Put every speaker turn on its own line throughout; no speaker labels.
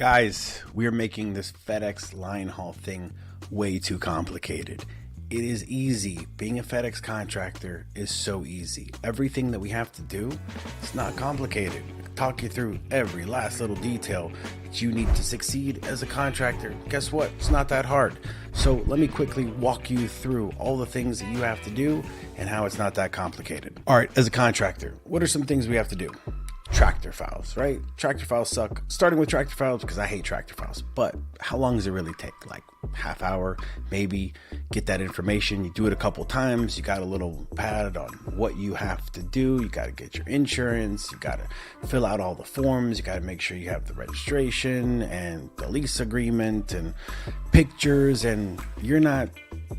Guys, we're making this FedEx Linehaul thing way too complicated. It is easy. Being a FedEx contractor is so easy. Everything that we have to do, it's not complicated. I can talk you through every last little detail that you need to succeed as a contractor. Guess what? It's not that hard. So let me quickly walk you through all the things that you have to do and how it's not that complicated. All right, as a contractor, what are some things we have to do? Tractor files, right? Tractor files suck. Starting with tractor files because I hate tractor files. But how long does it really take? Like half hour, maybe. Get that information. You do it a couple times. You got a little pad on what you have to do. You got to get your insurance. You got to fill out all the forms. You got to make sure you have the registration and the lease agreement and pictures. And you're not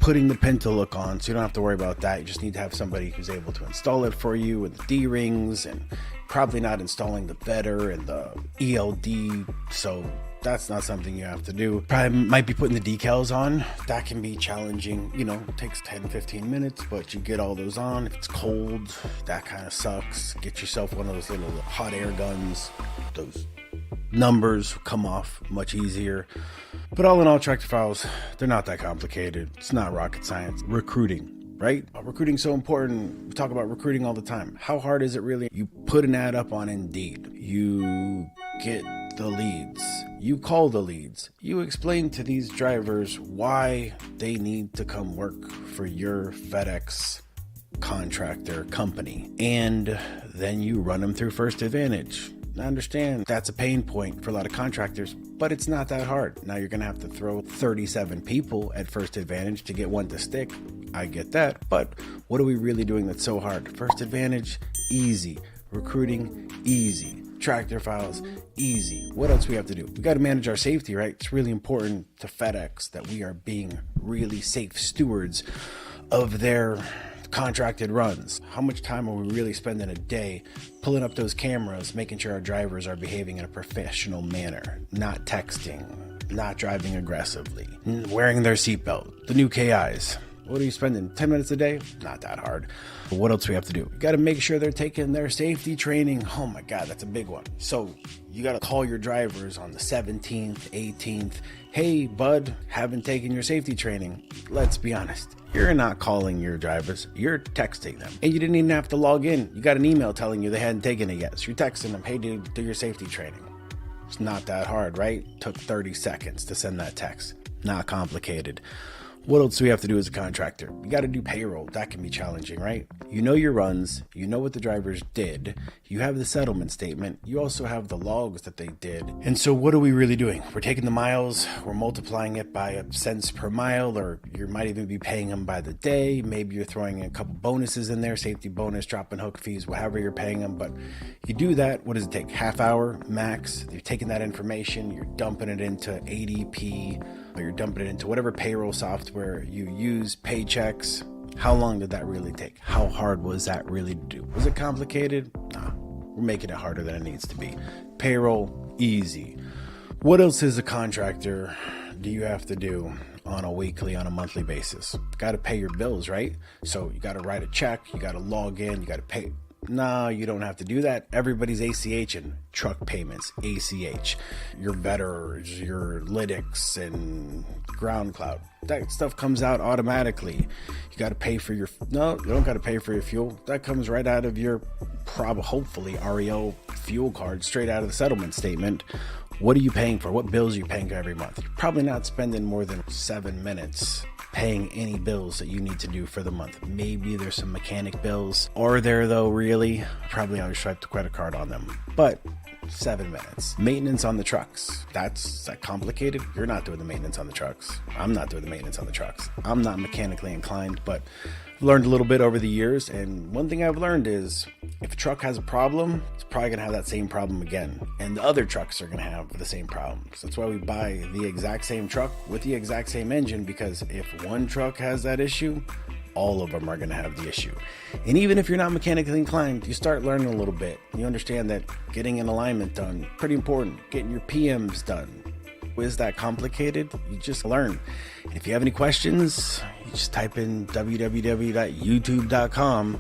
putting the Pinto look on, so you don't have to worry about that. You just need to have somebody who's able to install it for you with the D-rings, and probably not installing the Vetter and the ELD, so that's not something you have to do. Probably might be putting the decals on. That can be challenging. You know, it takes 10-15 minutes, but you get all those on. If it's cold, that kind of sucks. Get yourself one of those little hot air guns. Those numbers come off much easier. But all in all, tractor files, they're not that complicated. It's not rocket science. Recruiting. Right? Recruiting's so important. We talk about recruiting all the time. How hard is it really? You put an ad up on Indeed. You get the leads. You call the leads. You explain to these drivers why they need to come work for your FedEx contractor company. And then you run them through First Advantage. I understand that's a pain point for a lot of contractors, but it's not that hard. Now you're going to have to throw 37 people at First Advantage to get one to stick. I get that, but what are we really doing that's so hard? First Advantage, easy. Recruiting, easy. Tractor files, easy. What else we have to do? We got to manage our safety, right? It's really important to FedEx that we are being really safe stewards of their contracted runs. How much time are we really spending a day pulling up those cameras, making sure our drivers are behaving in a professional manner, not texting, not driving aggressively, wearing their seatbelt, the new KIs? What are you spending? 10 minutes a day? Not that hard. But what else do we have to do? We got to make sure they're taking their safety training. Oh my God, that's a big one. So you got to call your drivers on the 17th, 18th. Hey, bud, haven't taken your safety training. Let's be honest. You're not calling your drivers. You're texting them. And you didn't even have to log in. You got an email telling you they hadn't taken it yet. So you're texting them, hey, dude, do your safety training. It's not that hard, right? Took 30 seconds to send that text. Not complicated. What else do we have to do as a contractor? You got to do payroll. That can be challenging, right? You know your runs. You know what the drivers did. You have the settlement statement. You also have the logs that they did. And so what are we really doing? We're taking the miles. We're multiplying it by cents per mile, or you might even be paying them by the day. Maybe you're throwing a couple bonuses in there, safety bonus, dropping hook fees, whatever you're paying them. But you do that. What does it take? Half hour max. You're taking that information. You're dumping it into ADP, or you're dumping it into whatever payroll software you use, Paychecks. How long did that really take? How hard was that really to do? Was it complicated? Nah, we're making it harder than it needs to be. Payroll, easy. What else as a contractor do you have to do on a weekly, on a monthly basis? Got to pay your bills, right? So you got to write a check, you got to log in, you got to pay. No, you don't have to do that. Everybody's ACH and truck payments, ACH. Your Vetters, your Lytics, and Ground Cloud. That stuff comes out automatically. You got to pay for your... No, you don't got to pay for your fuel. That comes right out of your, hopefully, REO fuel card, straight out of the settlement statement. What are you paying for? What bills are you paying every month? You're probably not spending more than 7 minutes paying any bills that you need to do for the month. Maybe there's some mechanic bills. Are there though, really? Probably always swipe the credit card on them. But 7 minutes. Maintenance on the trucks. That's that complicated. You're not doing the maintenance on the trucks. I'm not doing the maintenance on the trucks. I'm not mechanically inclined, but I've learned a little bit over the years. And one thing I've learned is if a truck has a problem, it's probably going to have that same problem again. And the other trucks are going to have the same problem. So that's why we buy the exact same truck with the exact same engine, because if one truck has that issue, all of them are going to have the issue. And even if you're not mechanically inclined, you start learning a little bit. You understand that getting an alignment done, pretty important. Getting your PMs done. Is that complicated? You just learn. And if you have any questions, you just type in www.youtube.com,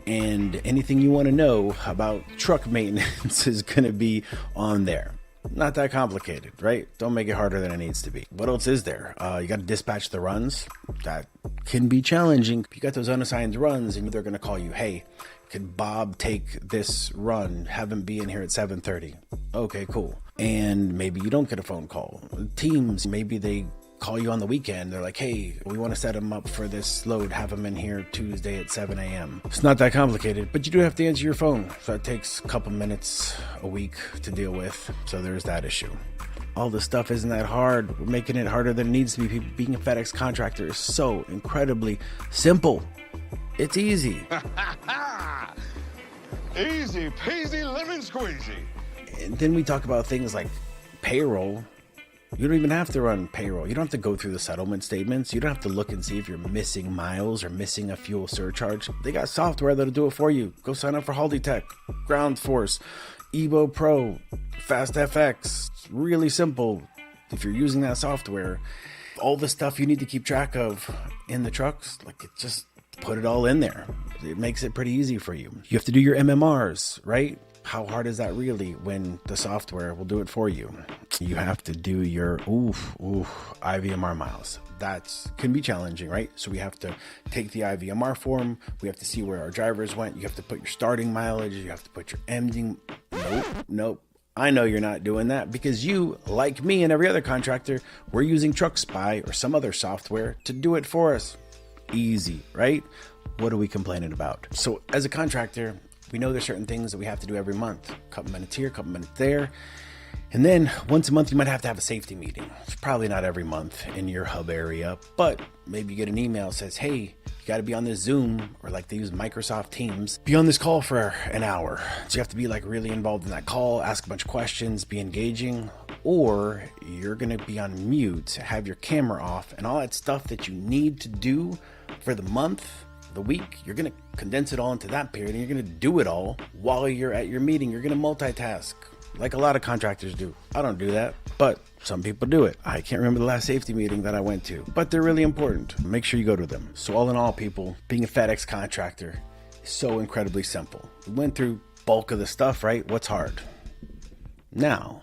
and anything you want to know about truck maintenance is going to be on there. Not that complicated, right? Don't make it harder than it needs to be. What else is there? You got to dispatch the runs. That can be challenging. You got those unassigned runs and they're going to call you, hey, could Bob take this run? Have him be in here at 7:30. Okay, cool. And maybe you don't get a phone call. Teams, maybe they call you on the weekend. They're like, hey, we want to set him up for this load. Have him in here Tuesday at 7 a.m. It's not that complicated, but you do have to answer your phone. So it takes a couple minutes a week to deal with. So there's that issue. All this stuff isn't that hard. We're making it harder than it needs to be. Being a FedEx contractor is so incredibly simple. It's easy.
Easy peasy lemon squeezy.
And then we talk about things like payroll. You don't even have to run payroll. You don't have to go through the settlement statements. You don't have to look and see if you're missing miles or missing a fuel surcharge. They got software that'll do it for you. Go sign up for HaldiTech, Ground Force, Evo Pro, FastFX. It's really simple if you're using that software. All the stuff you need to keep track of in the trucks, like, it just put it all in there. It makes it pretty easy for you. You have to do your MMRs, right? How hard is that really when the software will do it for you? You have to do your IVMR miles. That can be challenging, right? So we have to take the IVMR form. We have to see where our drivers went. You have to put your starting mileage. You have to put your ending. Nope. I know you're not doing that because you, like me and every other contractor, we're using Truck Spy or some other software to do it for us. Easy, right? What are we complaining about? So as a contractor, we know there's certain things that we have to do every month. A couple minutes here, a couple minutes there. And then once a month, you might have to have a safety meeting. It's probably not every month in your hub area, but maybe you get an email that says, hey, you got to be on this Zoom, or like they use Microsoft Teams, be on this call for an hour. So you have to be like really involved in that call, ask a bunch of questions, be engaging, or you're going to be on mute, have your camera off, and all that stuff that you need to do for the month, the week, you're going to condense it all into that period, and you're going to do it all while you're at your meeting. You're going to multitask like a lot of contractors do. I don't do that, but some people do it. I can't remember the last safety meeting that I went to, but they're really important. Make sure you go to them. So all in all, people, being a FedEx contractor is so incredibly simple. We went through bulk of the stuff, right? What's hard? Now,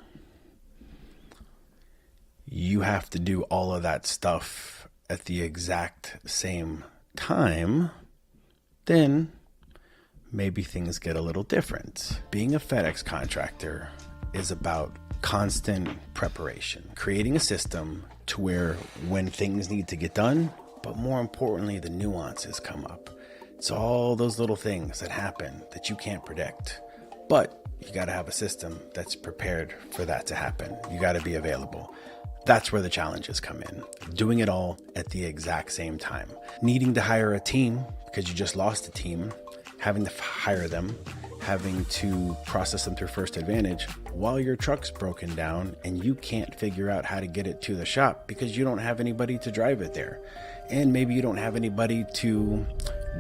you have to do all of that stuff at the exact same time. Then maybe things get a little different. Being a FedEx contractor is about constant preparation, creating a system to where when things need to get done, but more importantly, the nuances come up. It's all those little things that happen that you can't predict, but you got to have a system that's prepared for that to happen. You got to be available. That's where the challenges come in. Doing it all at the exact same time. Needing to hire a team because you just lost a team, having to hire them, having to process them through First Advantage while your truck's broken down and you can't figure out how to get it to the shop because you don't have anybody to drive it there. And maybe you don't have anybody to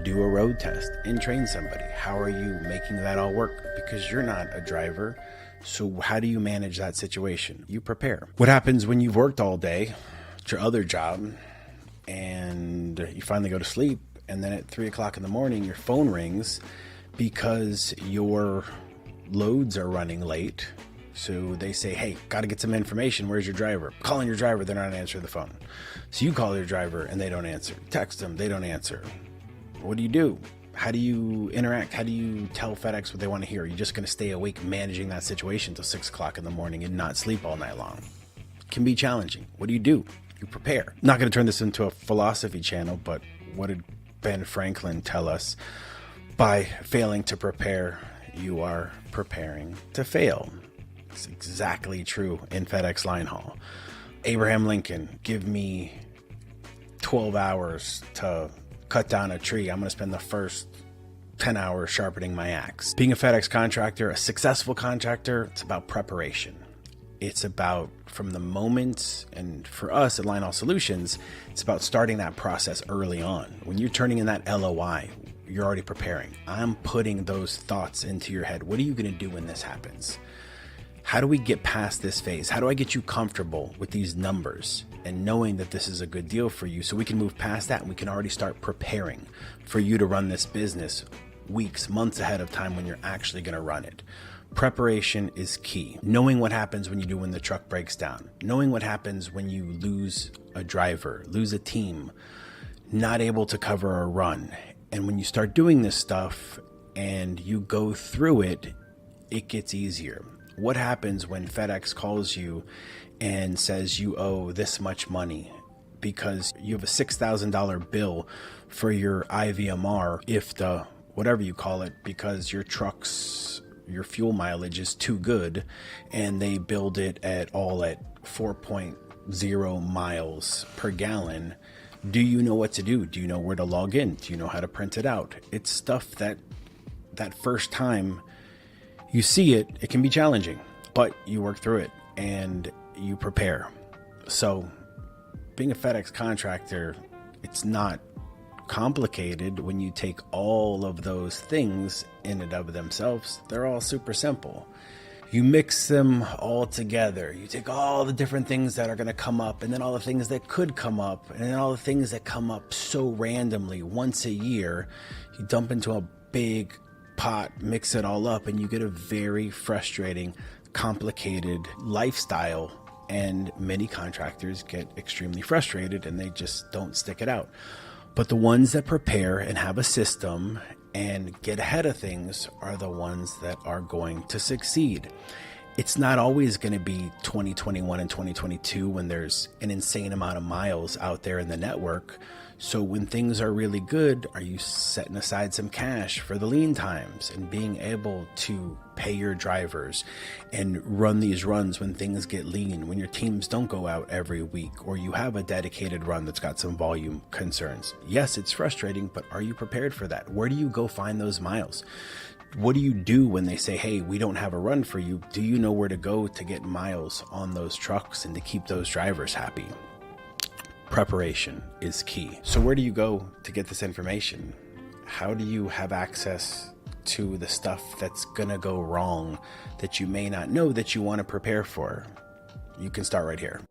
do a road test and train somebody. How are you making that all work? Because you're not a driver. So how do you manage that situation? You prepare. What happens when you've worked all day at your other job and you finally go to sleep, and then at 3 o'clock in the morning, your phone rings because your loads are running late. So they say, hey, got to get some information. Where's your driver? Calling your driver, they're not answering the phone. So you call your driver and they don't answer. Text them, they don't answer. What do you do? How do you interact? How do you tell FedEx what they want to hear? Are you just going to stay awake managing that situation till 6 o'clock in the morning and not sleep all night long? It can be challenging. What do? You prepare. Not going to turn this into a philosophy channel, but what did Ben Franklin tell us? By failing to prepare, you are preparing to fail. It's exactly true in FedEx Linehaul. Abraham Lincoln, give me 12 hours to cut down a tree. I'm going to spend the first 10 hours sharpening my axe. Being a FedEx contractor, a successful contractor, it's about preparation. It's about from the moment, and for us at Linehaul Solutions, it's about starting that process early on. When you're turning in that LOI, you're already preparing. I'm putting those thoughts into your head. What are you going to do when this happens? How do we get past this phase? How do I get you comfortable with these numbers and knowing that this is a good deal for you so we can move past that and we can already start preparing for you to run this business weeks, months ahead of time when you're actually going to run it. Preparation is key. Knowing what happens when the truck breaks down. Knowing what happens when you lose a driver, lose a team, not able to cover a run. And when you start doing this stuff and you go through it, it gets easier. What happens when FedEx calls you and says you owe this much money because you have a $6,000 bill for your IVMR, if the whatever you call it, because your your fuel mileage is too good and they build it at 4.0 miles per gallon. Do you know what to do? Do you know where to log in? Do you know how to print it out? It's stuff that first time you see it, it can be challenging, but you work through it and you prepare. So being a FedEx contractor, it's not complicated when you take all of those things in and of themselves. They're all super simple. You mix them all together. You take all the different things that are going to come up, and then all the things that could come up, and then all the things that come up so randomly once a year. You dump into a big pot, mix it all up, and you get a very frustrating, complicated lifestyle. And many contractors get extremely frustrated and they just don't stick it out. But the ones that prepare and have a system and get ahead of things are the ones that are going to succeed. It's not always going to be 2021 and 2022 when there's an insane amount of miles out there in the network. So when things are really good, are you setting aside some cash for the lean times and being able to pay your drivers and run these runs when things get lean, when your teams don't go out every week, or you have a dedicated run that's got some volume concerns? Yes, it's frustrating, but are you prepared for that? Where do you go find those miles? What do you do when they say, hey, we don't have a run for you? Do you know where to go to get miles on those trucks and to keep those drivers happy? Preparation is key. So where do you go to get this information? How do you have access to the stuff that's gonna go wrong that you may not know that you want to prepare for? You can start right here.